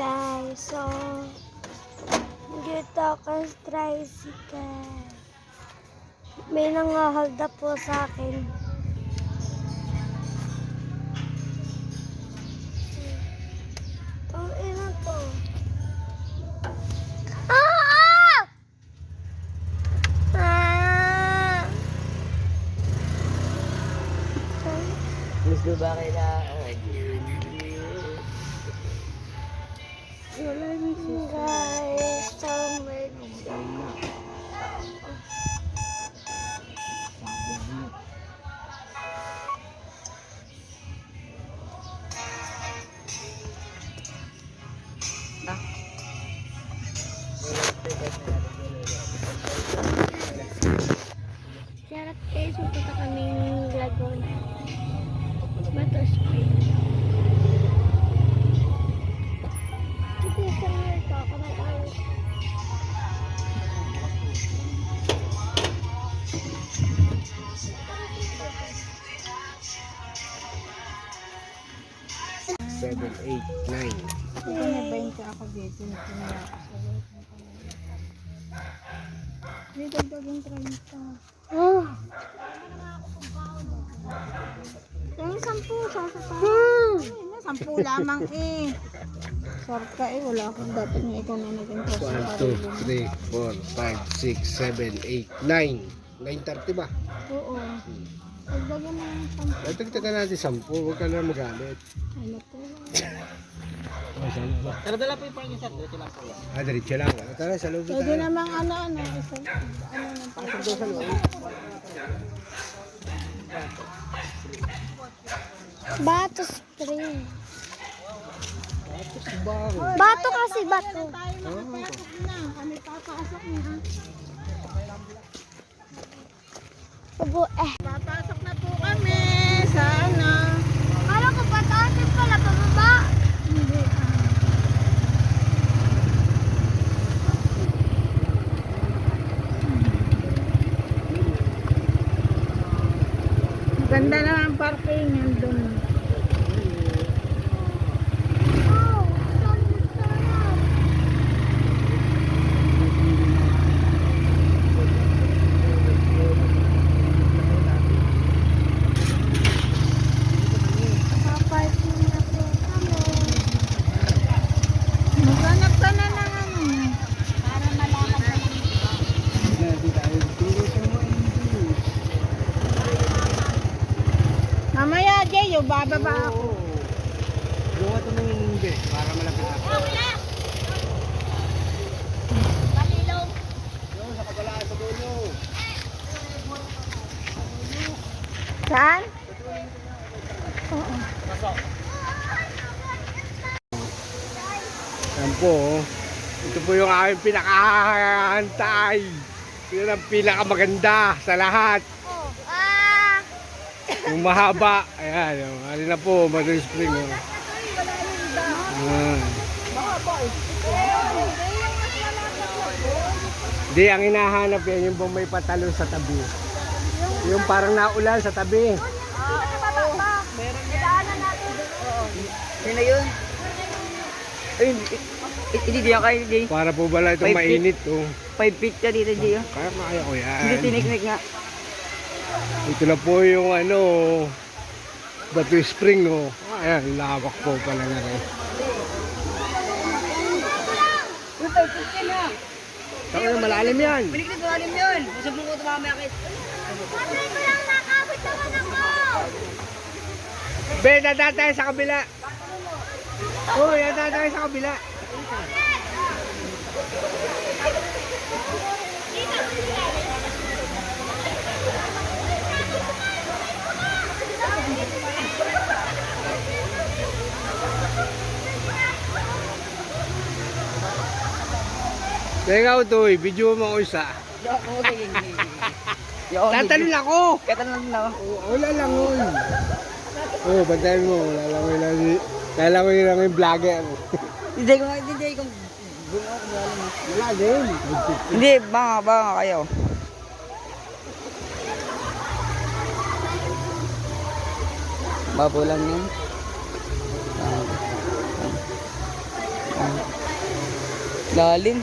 guys, so dito ako sa tricycle. May nangahold up po sa akin. Ang ina to. Ah! Ah! Gusto ba kayo na? Guys, so much. Sarap guys, magpunta kaming Laguna. Bato Spring. Ito sa mirror ko, kamay-ayos. Seven, 8, 9. Ito na 20 ako dito. Nagpunta ako sa work. Dito gagawin 30. Oh. Yung 10, sasapa. Hmm. 10 lamang eh. Sarka eh, wala akong dapat nga ikaw na naging post. 1, 2, 3, 4, 5, 6, 7, 8, 9. 9:30 ba? Oo. Pagdagan mo yung 10. Dagdagan natin 10. Huwag ka na magalit. Ano to? Pero dala po yung parang isa. Diretso lang po. Diretso lang. Tara, sa loob Pwede tayo. namang ano, isa. Ano nang Pasok sa loob. Bato Spring. Bang. Bato kasi bato. tayo makapasok na. Kami papasok na. Ubo Papasok na po kami. Sana. Kala ko pataas pala, pababa. Hindi. Ganda naman parking nandun. Oh, sarap. Paparking na po kami. Maghanap ka na ng ano. Para malaman na. Hindi tayo turo sa mga English. Mamaya, Jay, bababa ako. Gawa ito ng English para malapit ako. Yung sa kabalaan sa dulo. Saan? Yan po, oh. Ito po yung aming pinakahantay. Yun ang pinakamaganda sa lahat. Oh, Yung mahaba. Ayan, yung ano na po, Mother Spring. Oh. Ayan. Hindi, ang hinahanap yan, yung bang may patalo sa tabi. Yung parang naulan sa tabi. Yun na yun. Ay, hindi diyan kayo, Jay. Para po bala itong 5 feet. mainit. Oh. 5 feet ka dito, Jay. Kaya ko yan. Hindi tiniknik nga. Ito na po yung ano, Bato Spring. Oh. Ayan, lawak po pala na rin. Uy, 5 feet ka na. Saan na malalim yan? Pinik na malalim yun. Gusto mo ko ito mamayakit. Patay ko lang nakabot naman ako. Ben, nandaan tayo sa kabila. Oh, nandaan tayo sa kabila. Teka, Utoy, video mo ako isa. Tatalon ako! Katalon na ako. Wala lang yun. Oh, bantayan mo. Wala lang yung vlogger. Hindi ko gumawa ko malalim. Wala din. Hindi, banga kayo. Babo lang yan. Lalim.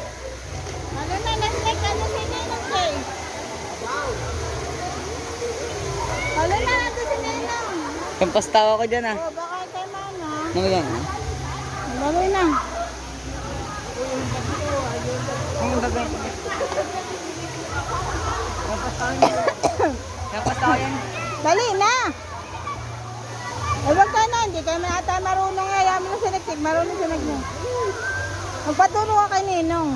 Ano na, nag-like ano si Ninong Jay? Ano na, nandun si Ninong. Kampastawa ko dyan ah. Oh, baka kay Mama. Ano yan? Dali na. Ang bagay. Kampastawa yan. Dali na. Ay, wag ka na. Hindi kayo ata marunong nga. Yamin na sinagtig. Marunong sinagtig. Magpaturo ka kay Ninong.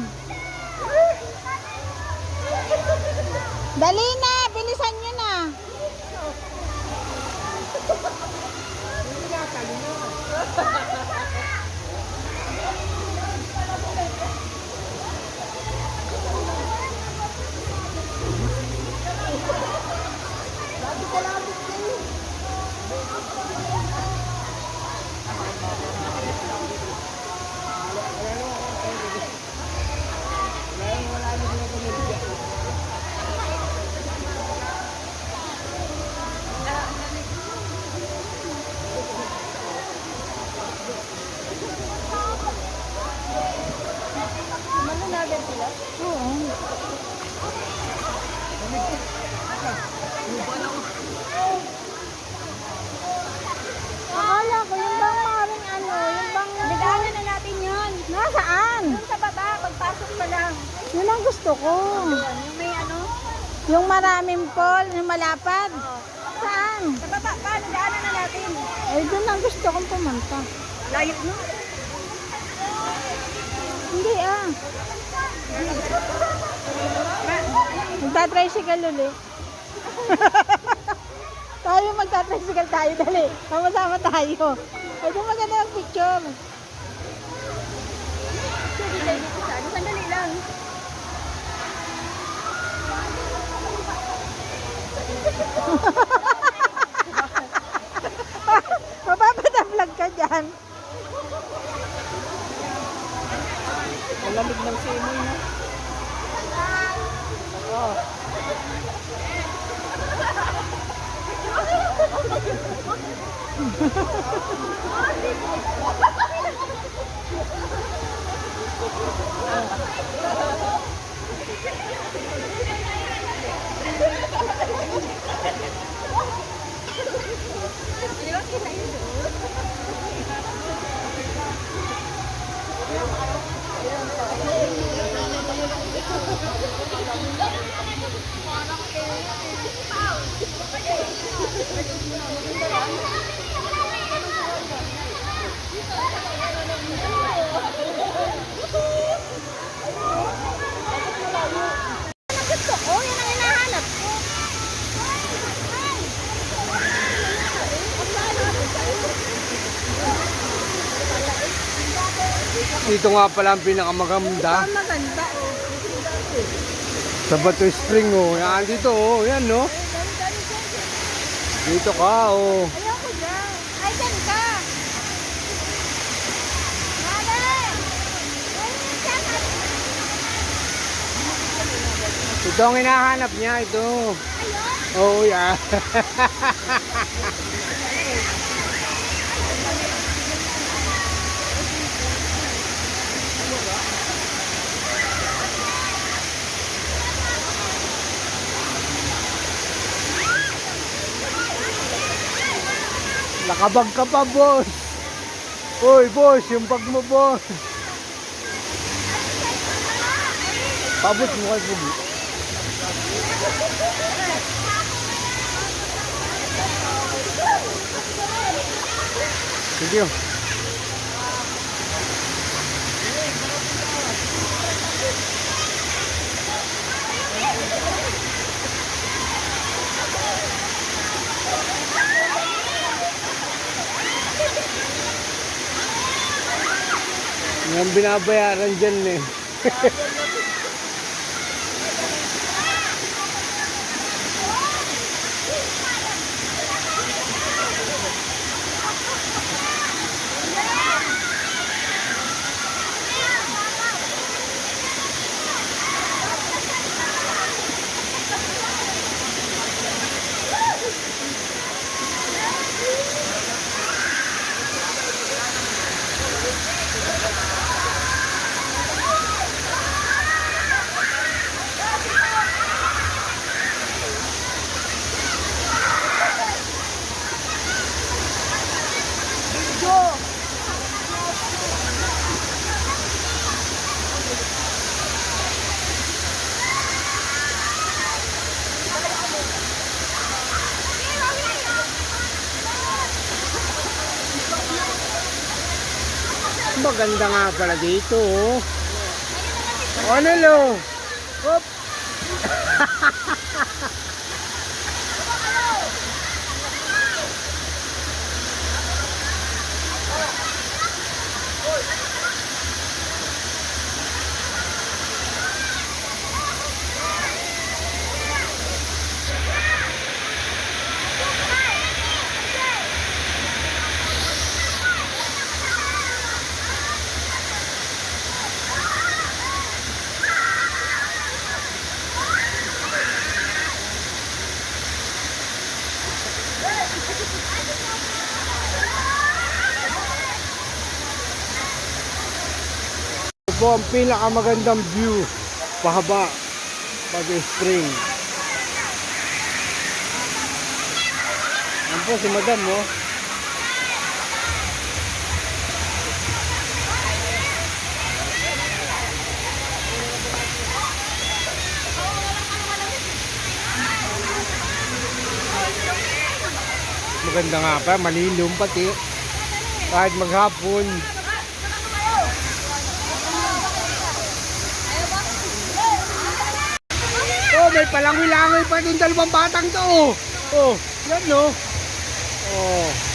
Dali na. Bilisan nyo na. Akala ko yung bang maring ano, yung bang... Nagaanan na natin yun. Nasaan? Doon sa baba, pagpasok pa lang. Yun ang gusto ko. Yung may ano, Yung maraming pole, yung malapad. Saan? sa baba pa, nagaanan na natin. Ay, doon ang gusto kong pumunta. Layo no? Hindi ah. Magta-tricycle ulit. Tayo magta-tricycle tayo, dali. Sama-sama tayo. Ay, doon maganda ang picture. Sige tayo dito sa ano, sandali lang. Mapapata-vlog ka dyan. Ang lamig ng simoy na. Oo. Gusto ko, yun ang hinahanap ko. Dito nga pala ang pinakamaganda. Ang maganda oh. Sa Bato Spring, oh. Yan, dito, oh. Yan, no? Dito ka, oh. Ayoko dyan. Ay, dyan ka. Mali! Ito ang hinahanap niya, ito. Oh, yeah. Nakabag ka pa, boss. Uy, boss, yung bag mo, boss. Pabot mo kay Bugi. Sige. Yung binabayaran dyan eh. Maganda nga pala dito, oh. Ano, lo? Hop! Ito po ang pinakamagandang view. Pahaba. Pag-spring. Yan po si madam, oh. Maganda nga pa, malilom pati. Kahit maghapon. Oh, may palangoy-langoy pa itong dalawang batang to. Oh, yan no. Oh.